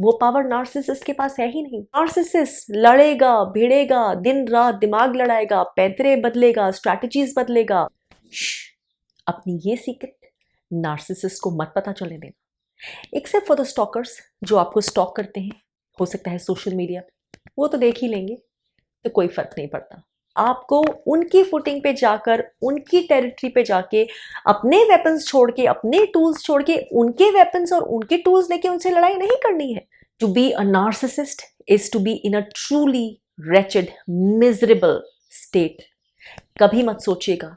वो power narcissist के पास है ही नहीं। नार्सिसिस्ट लड़ेगा भिड़ेगा, दिन रात दिमाग लड़ाएगा, पैतरे बदलेगा, स्ट्रैटेजीज बदलेगा। अपनी ये सीक्रेट नार्सिसिस्ट को मत पता चलने देना, एक्सेप्ट फॉर द स्टॉकर्स जो आपको स्टॉक करते हैं, हो सकता है सोशल मीडिया, वो तो देख ही लेंगे, तो कोई फर्क नहीं पड़ता। आपको उनकी फुटिंग पे जाकर, उनकी टेरिटरी पे जाके अपने वेपन्स छोड़ के, अपने टूल्स छोड़ के, उनके वेपन्स और उनके टूल्स लेके उनसे लड़ाई नहीं करनी है। To be a narcissist is to be in a truly wretched, miserable state। कभी मत सोचिएगा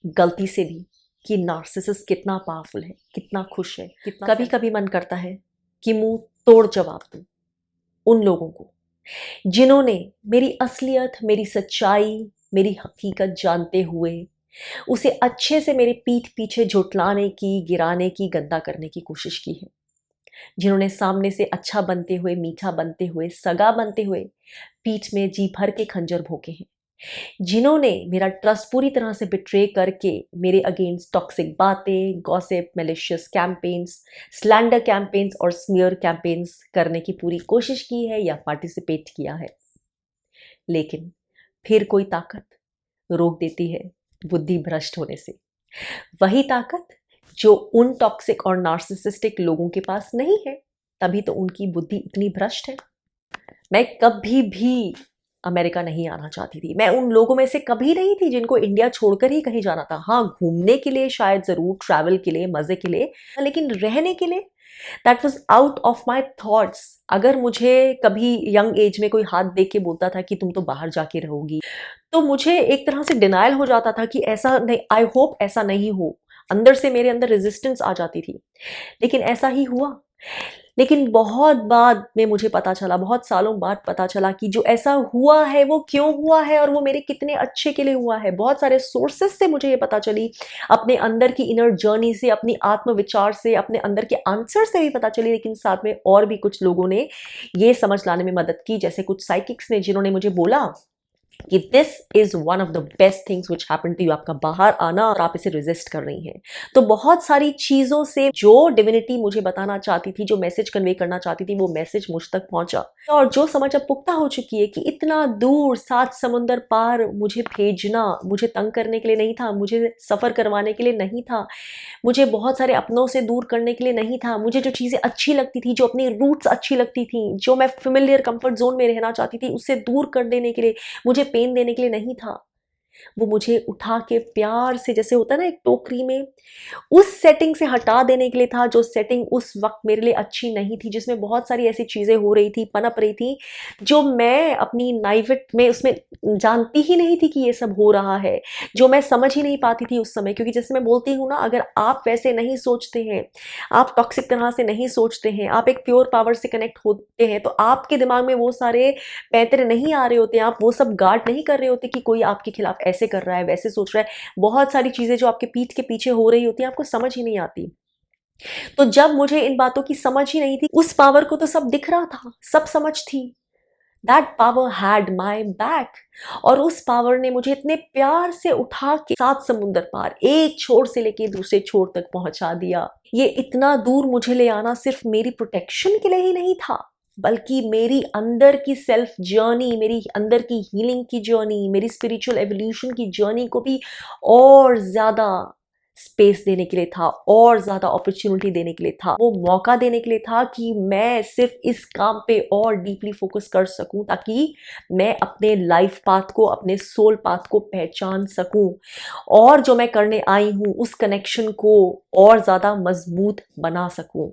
गलती से भी कि नार्सिसिस्ट कितना पावरफुल है, कितना खुश है, कितना। कभी कभी मन करता है कि मुंह तोड़ जवाब दूं उन लोगों को जिन्होंने मेरी असलियत, मेरी सच्चाई, मेरी हकीकत जानते हुए उसे अच्छे से मेरे पीठ पीछे झुठलाने की, गिराने की, गंदा करने की कोशिश की है। जिन्होंने सामने से अच्छा बनते हुए, मीठा बनते हुए, सगा बनते हुए पीठ में जी भर के खंजर भोंके हैं। जिन्होंने मेरा ट्रस्ट पूरी तरह से बिट्रे करके मेरे अगेंस्ट टॉक्सिक बातें, gossip, malicious campaigns, slander campaigns और स्मीयर कैंपेन्स करने की पूरी कोशिश की है या पार्टिसिपेट किया है। लेकिन फिर कोई ताकत रोक देती है बुद्धि भ्रष्ट होने से। वही ताकत जो उन टॉक्सिक और नार्सिसिस्टिक लोगों के पास नहीं है, तभी तो उनकी बुद्धि इतनी भ्रष्ट है। मैं कभी भी अमेरिका नहीं आना चाहती थी। मैं उन लोगों में से कभी नहीं थी जिनको इंडिया छोड़कर ही कहीं जाना था। हाँ, घूमने के लिए शायद जरूर, ट्रैवल के लिए, मजे के लिए, लेकिन रहने के लिए that was out of my thoughts. अगर मुझे कभी यंग एज में कोई हाथ देख के बोलता था कि तुम तो बाहर जाके रहोगी, तो मुझे एक तरह से डिनायल हो जाता था कि ऐसा नहीं, आई होप ऐसा नहीं हो। अंदर से मेरे अंदर रेजिस्टेंस आ जाती थी, लेकिन ऐसा ही हुआ। लेकिन बहुत बाद में मुझे पता चला, बहुत सालों बाद पता चला कि जो ऐसा हुआ है वो क्यों हुआ है और वो मेरे कितने अच्छे के लिए हुआ है। बहुत सारे सोर्सेस से मुझे ये पता चली, अपने अंदर की इनर जर्नी से, अपनी आत्मविचार से, अपने अंदर के आंसर से भी पता चली। लेकिन साथ में और भी कुछ लोगों ने ये समझ लाने में मदद की, जैसे कुछ साइकिक्स ने, जिन्होंने मुझे बोला कि this is one of the best things which happen to you, आपका बाहर आना और आप इसे रेजिस्ट कर रही हैं। तो बहुत सारी चीजों से जो डिविनिटी मुझे बताना चाहती थी, जो मैसेज कन्वे करना चाहती थी, वो मैसेज मुझ तक पहुंचा। और जो समझ अब पुख्ता हो चुकी है कि इतना दूर 7 समुंदर पार मुझे भेजना, मुझे तंग करने के लिए नहीं था, मुझे सफर करवाने के लिए नहीं था, मुझे बहुत सारे अपनों से दूर करने के लिए नहीं था। मुझे जो चीजें अच्छी लगती थी, जो अपनी रूट्स अच्छी लगती थी, जो मैं फेमिलियर कंफर्ट जोन में रहना चाहती थी, उससे दूर कर देने के लिए, मुझे पेन देने के लिए नहीं था। वो मुझे उठा के प्यार से, जैसे होता है ना एक टोकरी में, उस सेटिंग से हटा देने के लिए था, जो सेटिंग उस वक्त मेरे लिए अच्छी नहीं थी, जिसमें बहुत सारी ऐसी चीजें हो रही थी, पनप रही थी, जो मैं अपनी नाइवेट में उसमें जानती ही नहीं थी कि ये सब हो रहा है, जो मैं समझ ही नहीं पाती थी उस समय। क्योंकि जैसे मैं बोलती हूँ ना, अगर आप वैसे नहीं सोचते हैं, आप टॉक्सिक तरह से नहीं सोचते हैं, आप एक प्योर पावर से कनेक्ट होते हैं, तो आपके दिमाग में वो सारे पैंतरे नहीं आ रहे होते, आप वो सब गार्ड नहीं कर रहे होते कि कोई आपके खिलाफ ऐसे कर रहा है, वैसे सोच रहा है। बहुत सारी चीजें जो आपके पीठ के पीछे हो रही होती हैं, आपको समझ ही नहीं आती। तो जब मुझे इन बातों की समझ ही नहीं थी, उस पावर को तो सब दिख रहा था, सब समझ थी। That power had my back. और उस पावर ने मुझे इतने प्यार से उठा के 7 समुंदर पार, एक छोर से लेके दूसरे छोर तक पहुंचा दिया। ये इतना दूर मुझे ले आना सिर्फ मेरी प्रोटेक्शन के लिए ही नहीं था, बल्कि मेरी अंदर की सेल्फ जर्नी, मेरी अंदर की हीलिंग की जर्नी, मेरी स्पिरिचुअल एवोल्यूशन की जर्नी को भी और ज्यादा स्पेस देने के लिए था, और ज्यादा अपॉर्चुनिटी देने के लिए था, वो मौका देने के लिए था कि मैं सिर्फ इस काम पे और डीपली फोकस कर सकूं, ताकि मैं अपने लाइफ पाथ को, अपने सोल पाथ को पहचान सकूं, और जो मैं करने आई हूं उस कनेक्शन को और ज्यादा मजबूत बना सकूं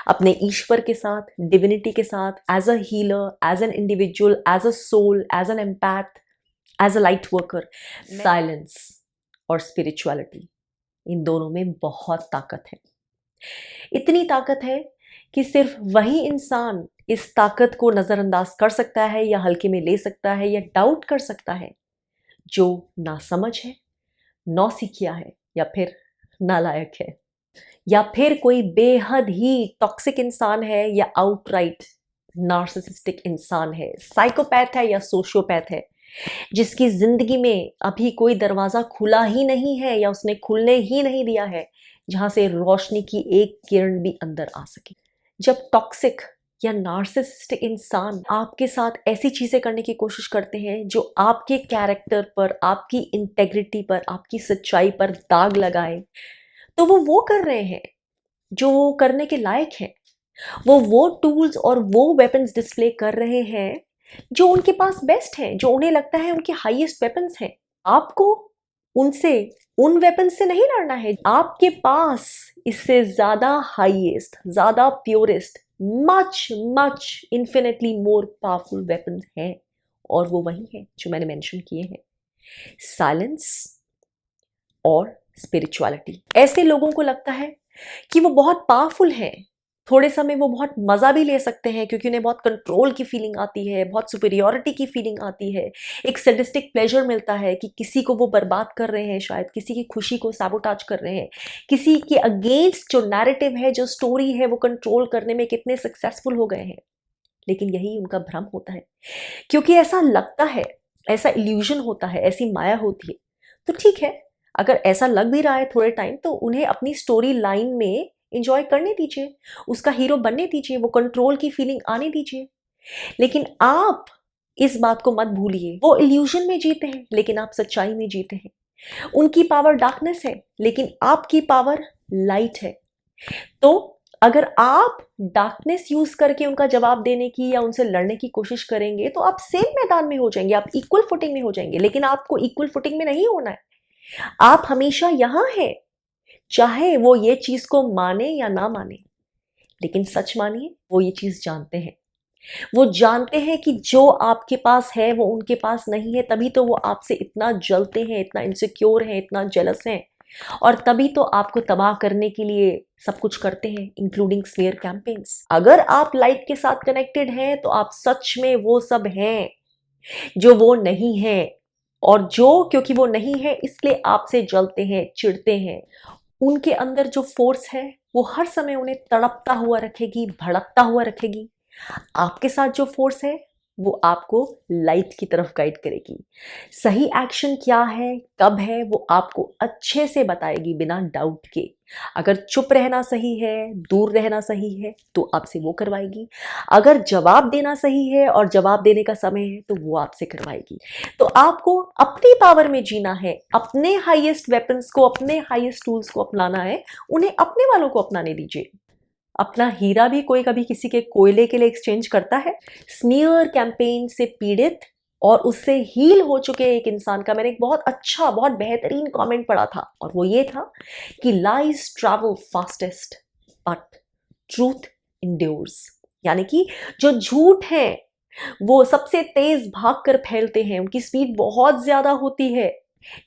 अपने ईश्वर के साथ, डिविनिटी के साथ, as a healer, as an individual, as a soul, as an empath, as a light worker. Silence और स्पिरिचुअलिटी, इन दोनों में बहुत ताकत है। इतनी ताकत है कि सिर्फ वही इंसान इस ताकत को नजरअंदाज कर सकता है, या हल्के में ले सकता है, या डाउट कर सकता है, जो ना समझ है, नौसिखिया है, या फिर नालायक है, या फिर कोई बेहद ही टॉक्सिक इंसान है, या आउटराइट नार्सिसिस्टिक इंसान है, साइकोपैथ है या सोशियोपैथ है, जिसकी जिंदगी में अभी कोई दरवाजा खुला ही नहीं है, या उसने खुलने ही नहीं दिया है, जहां से रोशनी की एक किरण भी अंदर आ सके। जब टॉक्सिक या नार्सिसिस्टिक इंसान आपके साथ ऐसी चीजें करने की कोशिश करते हैं जो आपके कैरेक्टर पर, आपकी इंटेग्रिटी पर, आपकी सच्चाई पर दाग लगाए, तो वो कर रहे हैं जो वो करने के लायक हैं। वो टूल्स और वो वेपन्स डिस्प्ले कर रहे हैं जो उनके पास बेस्ट हैं, जो उन्हें लगता है उनके हाईएस्ट वेपन्स हैं। आपको उनसे, उन वेपन से नहीं लड़ना है। आपके पास इससे ज्यादा हाईएस्ट, ज्यादा purest, much much infinitely more powerful weapon हैं, और वो वही है जो मैंने मेंशन किए हैं, साइलेंस और स्पिरिचुअलिटी। ऐसे लोगों को लगता है कि वो बहुत पावरफुल हैं, थोड़े समय वो बहुत मज़ा भी ले सकते हैं क्योंकि उन्हें बहुत कंट्रोल की फीलिंग आती है, बहुत सुपीरियॉरिटी की फीलिंग आती है, एक सैडिस्टिक प्लेजर मिलता है कि किसी को वो बर्बाद कर रहे हैं, शायद किसी की खुशी को सैबोटाज कर रहे हैं, किसी के अगेंस्ट जो नैरेटिव है, जो स्टोरी है, वो कंट्रोल करने में कितने सक्सेसफुल हो गए हैं। लेकिन यही उनका भ्रम होता है, क्योंकि ऐसा लगता है, ऐसा इल्यूजन होता है, ऐसी माया होती है। तो ठीक है, अगर ऐसा लग भी रहा है थोड़े टाइम, तो उन्हें अपनी स्टोरी लाइन में इंजॉय करने दीजिए, उसका हीरो बनने दीजिए, वो कंट्रोल की फीलिंग आने दीजिए। लेकिन आप इस बात को मत भूलिए, वो इल्यूजन में जीते हैं लेकिन आप सच्चाई में जीते हैं। उनकी पावर डार्कनेस है लेकिन आपकी पावर लाइट है। तो अगर आप डार्कनेस यूज करके उनका जवाब देने की या उनसे लड़ने की कोशिश करेंगे तो आप सेम मैदान में हो जाएंगे, आप इक्वल फुटिंग में हो जाएंगे। लेकिन आपको इक्वल फुटिंग में नहीं होना है। आप हमेशा यहां हैं, चाहे वो ये चीज को माने या ना माने। लेकिन सच मानिए, वो ये चीज जानते हैं। वो जानते हैं कि जो आपके पास है वो उनके पास नहीं है, तभी तो वो आपसे इतना जलते हैं, इतना इनसिक्योर हैं, इतना जेलस हैं, और तभी तो आपको तबाह करने के लिए सब कुछ करते हैं, इंक्लूडिंग स्मीयर कैंपेन्स। अगर आप लाइट के साथ कनेक्टेड हैं तो आप सच में वो सब हैं जो वो नहीं है, और जो क्योंकि वो नहीं है इसलिए आपसे जलते हैं, चिढ़ते हैं। उनके अंदर जो फोर्स है वो हर समय उन्हें तड़पता हुआ रखेगी, भड़कता हुआ रखेगी। आपके साथ जो फोर्स है वो आपको लाइट की तरफ गाइड करेगी। सही एक्शन क्या है, कब है, वो आपको अच्छे से बताएगी बिना डाउट के। अगर चुप रहना सही है, दूर रहना सही है, तो आपसे वो करवाएगी। अगर जवाब देना सही है और जवाब देने का समय है तो वो आपसे करवाएगी। तो आपको अपनी पावर में जीना है, अपने हाईएस्ट वेपन्स को, अपने हाईएस्ट टूल्स को अपनाना है। उन्हें अपने वालों को अपनाने दीजिए। अपना हीरा भी कोई कभी किसी के कोयले के लिए एक्सचेंज करता है? स्मीयर कैंपेन से पीड़ित और उससे हील हो चुके एक इंसान का मैंने एक बहुत अच्छा, बहुत बेहतरीन कमेंट पढ़ा था, और वो ये था कि lies travel fastest but truth endures. यानी कि जो झूठ है वो सबसे तेज भागकर फैलते हैं, उनकी स्पीड बहुत ज्यादा होती है,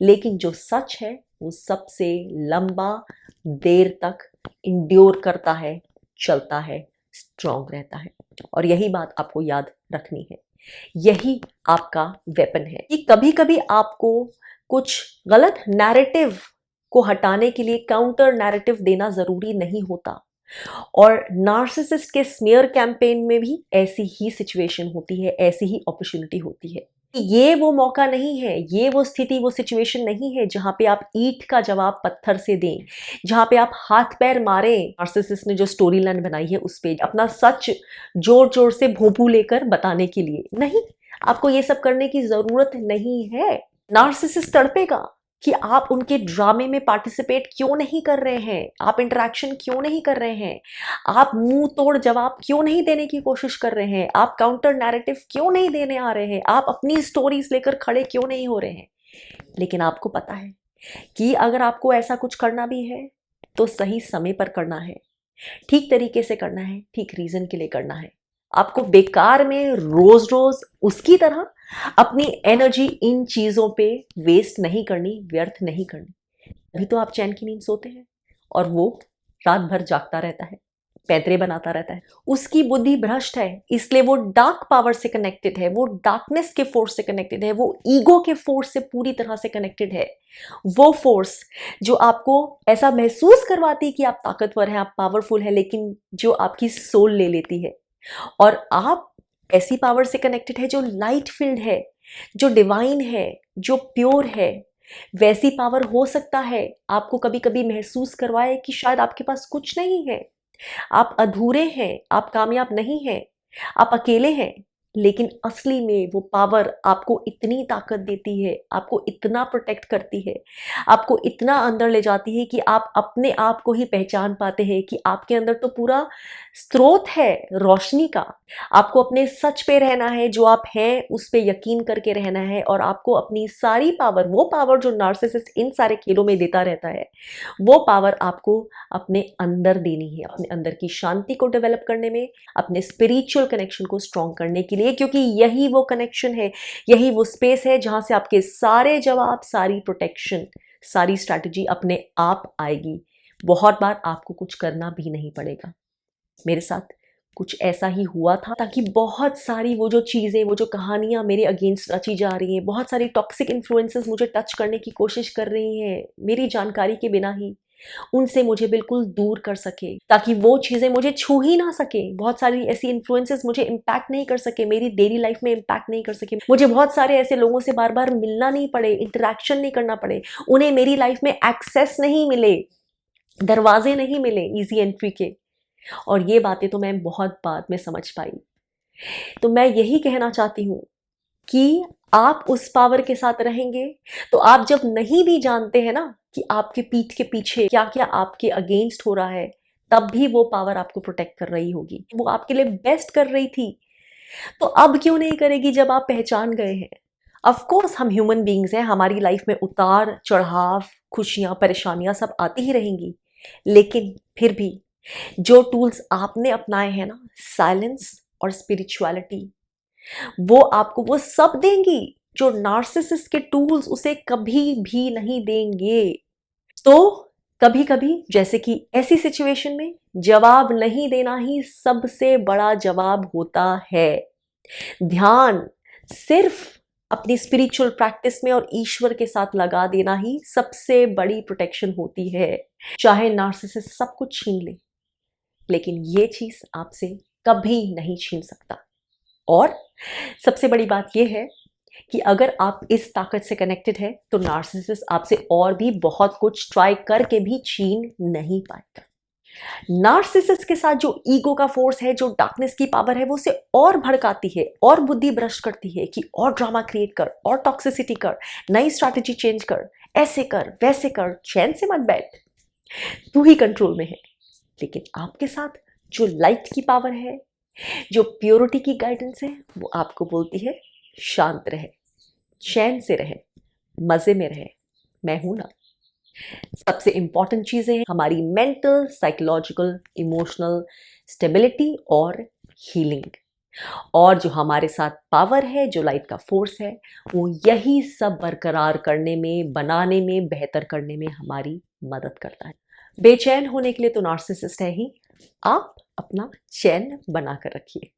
लेकिन जो सच है वो सबसे लंबा देर तक इंड्योर करता है, चलता है, स्ट्रांग रहता है। और यही बात आपको याद रखनी है, यही आपका वेपन है। कि कभी कभी आपको कुछ गलत नैरेटिव को हटाने के लिए काउंटर नैरेटिव देना जरूरी नहीं होता, और नार्सिसिस्ट के स्मीयर कैंपेन में भी ऐसी ही सिचुएशन होती है, ऐसी ही अपॉर्चुनिटी होती है। ये वो मौका नहीं है, ये वो स्थिति, वो सिचुएशन नहीं है जहां पे आप ईंट का जवाब पत्थर से दें, जहां पे आप हाथ पैर मारें। नार्सिसिस्ट ने जो स्टोरी लाइन बनाई है उस पे अपना सच जोर जोर से भोंपू लेकर बताने के लिए नहीं, आपको ये सब करने की जरूरत नहीं है। नार्सिसिस्ट तड़पेगा कि आप उनके ड्रामे में पार्टिसिपेट क्यों नहीं कर रहे हैं, आप इंटरेक्शन क्यों नहीं कर रहे हैं, आप मुंह तोड़ जवाब क्यों नहीं देने की कोशिश कर रहे हैं, आप काउंटर नैरेटिव क्यों नहीं देने आ रहे हैं, आप अपनी स्टोरीज लेकर खड़े क्यों नहीं हो रहे हैं। लेकिन आपको पता है कि अगर आपको ऐसा कुछ करना भी है तो सही समय पर करना है, ठीक तरीके से करना है, ठीक रीजन के लिए करना है। आपको बेकार में रोज रोज उसकी तरह अपनी एनर्जी इन चीजों पे वेस्ट नहीं करनी, व्यर्थ नहीं करनी। अभी तो आप चैन की नींद सोते हैं और वो रात भर जागता रहता है, पैतरे बनाता रहता है। उसकी बुद्धि भ्रष्ट है, इसलिए वो डार्क पावर से कनेक्टेड है, वो डार्कनेस के फोर्स से कनेक्टेड है, वो ईगो के फोर्स से पूरी तरह से कनेक्टेड है। वो फोर्स जो आपको ऐसा महसूस करवाती है कि आप ताकतवर हैं, आप पावरफुल हैं, लेकिन जो आपकी सोल ले लेती है। और आप ऐसी पावर से कनेक्टेड है जो लाइट फील्ड है, जो डिवाइन है, जो प्योर है। वैसी पावर हो सकता है आपको कभी कभी महसूस करवाए कि शायद आपके पास कुछ नहीं है, आप अधूरे हैं, आप कामयाब नहीं हैं, आप अकेले हैं, लेकिन असली में वो पावर आपको इतनी ताकत देती है, आपको इतना प्रोटेक्ट करती है, आपको इतना अंदर ले जाती है कि आप अपने आप को ही पहचान पाते हैं कि आपके अंदर तो पूरा स्रोत है रोशनी का। आपको अपने सच पे रहना है, जो आप हैं उस पे यकीन करके रहना है, और आपको अपनी सारी पावर, वो पावर जो नार्सिसिस्ट इन सारे खेलों में देता रहता है, वो पावर आपको अपने अंदर देनी है, अपने अंदर की शांति को डेवलप करने में, अपने स्पिरिचुअल कनेक्शन को स्ट्रॉन्ग करने के लिए, क्योंकि यही वो कनेक्शन है, यही वो स्पेस है जहां से आपके सारे जवाब, सारी प्रोटेक्शन, सारी स्ट्रैटेजी अपने आप आएगी। बहुत बार आपको कुछ करना भी नहीं पड़ेगा। मेरे साथ कुछ ऐसा ही हुआ था, ताकि बहुत सारी वो जो चीज़ें, वो जो कहानियाँ मेरे अगेंस्ट रची जा रही हैं, बहुत सारी टॉक्सिक इन्फ्लुएंसेस मुझे टच करने की कोशिश कर रही हैं मेरी जानकारी के बिना ही, उनसे मुझे बिल्कुल दूर कर सके, ताकि वो चीज़ें मुझे छू ही ना सके। बहुत सारी ऐसी इन्फ्लुएंसेस मुझे इम्पैक्ट नहीं कर सके, मेरी डेली लाइफ में इम्पैक्ट नहीं कर सके, मुझे बहुत सारे ऐसे लोगों से बार बार मिलना नहीं पड़े, इंटरेक्शन नहीं करना पड़े, उन्हें मेरी लाइफ में एक्सेस नहीं मिले, दरवाजे नहीं मिले ईजी एंट्री के। और ये बातें तो मैं बहुत बाद में समझ पाई। तो मैं यही कहना चाहती हूँ कि आप उस पावर के साथ रहेंगे तो आप जब नहीं भी जानते हैं ना कि आपके पीठ के पीछे क्या क्या आपके अगेंस्ट हो रहा है, तब भी वो पावर आपको प्रोटेक्ट कर रही होगी, वो आपके लिए बेस्ट कर रही थी, तो अब क्यों नहीं करेगी जब आप पहचान गए हैं। ऑफ कोर्स हम ह्यूमन बीइंग्स हैं, हमारी लाइफ में उतार चढ़ाव, खुशियां, परेशानियां सब आती ही रहेंगी, लेकिन फिर भी जो टूल्स आपने अपनाए हैं ना, साइलेंस और स्पिरिचुअलिटी, वो आपको वो सब देंगी जो नार्सिसिस्ट के टूल्स उसे कभी भी नहीं देंगे। तो कभी कभी, जैसे कि ऐसी सिचुएशन में, जवाब नहीं देना ही सबसे बड़ा जवाब होता है। ध्यान सिर्फ अपनी स्पिरिचुअल प्रैक्टिस में और ईश्वर के साथ लगा देना ही सबसे बड़ी प्रोटेक्शन होती है। चाहे नार्सिसिस्ट सब कुछ छीन ले, लेकिन ये चीज आपसे कभी नहीं छीन सकता। और सबसे बड़ी बात यह है कि अगर आप इस ताकत से कनेक्टेड है तो नार्सिसिस्ट आपसे और भी बहुत कुछ ट्राई करके भी छीन नहीं पाएगा। नार्सिसिस्ट के साथ जो ईगो का फोर्स है, जो डार्कनेस की पावर है, वो उसे और भड़काती है, और बुद्धि भ्रष्ट करती है कि और ड्रामा क्रिएट कर, और टॉक्सिसिटी कर, नई स्ट्रैटेजी चेंज कर, ऐसे कर, वैसे कर, चैन से मत बैठ, तू ही कंट्रोल में है। लेकिन आपके साथ जो लाइट की पावर है, जो प्योरिटी की गाइडेंस है, वो आपको बोलती है शांत रहे, चैन से रहे, मजे में रहे, मैं हूं ना। सबसे इंपॉर्टेंट चीजें हैं हमारी मेंटल, साइकोलॉजिकल, इमोशनल स्टेबिलिटी और हीलिंग। और जो हमारे साथ पावर है, जो लाइट का फोर्स है, वो यही सब बरकरार करने में, बनाने में, बेहतर करने में हमारी मदद करता है। बेचैन होने के लिए तो नार्सिसिस्ट है ही, आप अपना चैन बना कर रखिए।